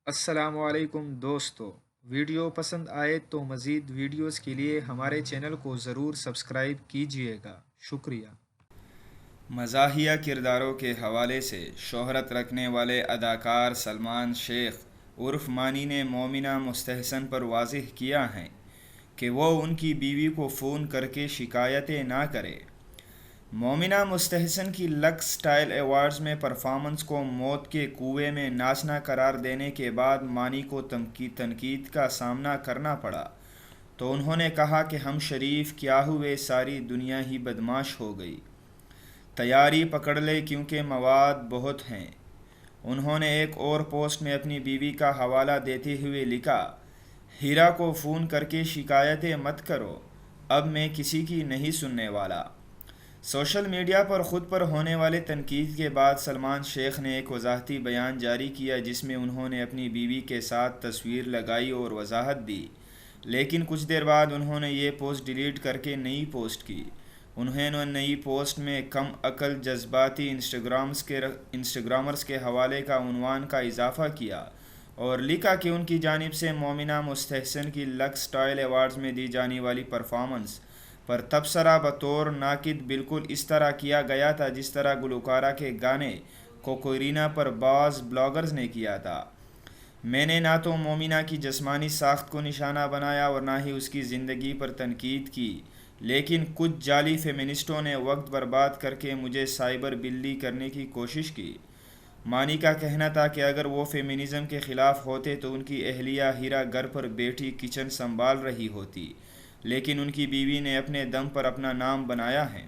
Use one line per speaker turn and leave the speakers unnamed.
السلام علیکم دوستو، ویڈیو پسند آئے تو مزید ویڈیوز کے لیے ہمارے چینل کو ضرور سبسکرائب کیجیے گا، شکریہ۔
مزاحیہ کرداروں کے حوالے سے شہرت رکھنے والے اداکار سلمان شیخ عرف مانی نے مومنہ مستحسن پر واضح کیا ہے کہ وہ ان کی بیوی کو فون کر کے شکایتیں نہ کرے۔ مومنہ مستحسن کی لکس سٹائل ایوارڈز میں پرفارمنس کو موت کے کنویں میں ناچنا قرار دینے کے بعد مانی کو تنقید کا سامنا کرنا پڑا تو انہوں نے کہا کہ ہم شریف کیا ہوئے، ساری دنیا ہی بدمعاش ہو گئی، تیاری پکڑ لے کیونکہ مواد بہت ہیں۔ انہوں نے ایک اور پوسٹ میں اپنی بیوی کا حوالہ دیتے ہوئے لکھا، ہیرا کو فون کر کے شکایتیں مت کرو، اب میں کسی کی نہیں سننے والا۔ سوشل میڈیا پر خود پر ہونے والے تنقید کے بعد سلمان شیخ نے ایک وضاحتی بیان جاری کیا جس میں انہوں نے اپنی بیوی کے ساتھ تصویر لگائی اور وضاحت دی، لیکن کچھ دیر بعد انہوں نے یہ پوسٹ ڈیلیٹ کر کے نئی پوسٹ کی۔ انہوں نے نئی پوسٹ میں کم عقل جذباتی انسٹاگرامرز کے حوالے کا عنوان کا اضافہ کیا اور لکھا کہ ان کی جانب سے مومنہ مستحسن کی لکس سٹائل ایوارڈز میں دی جانے والی پرفارمنس پر تبصرہ بطور ناقد بالکل اس طرح کیا گیا تھا جس طرح گلوکارہ کے گانے کوکورینا پر بعض بلاگرز نے کیا تھا۔ میں نے نہ تو مومنہ کی جسمانی ساخت کو نشانہ بنایا اور نہ ہی اس کی زندگی پر تنقید کی، لیکن کچھ جعلی فیمنسٹوں نے وقت برباد کر کے مجھے سائبر بلی کرنے کی کوشش کی۔ مانی کا کہنا تھا کہ اگر وہ فیمنزم کے خلاف ہوتے تو ان کی اہلیہ ہیرا گھر پر بیٹھی کچن سنبھال رہی ہوتی، لیکن ان کی بیوی نے اپنے دم پر اپنا نام بنایا ہے۔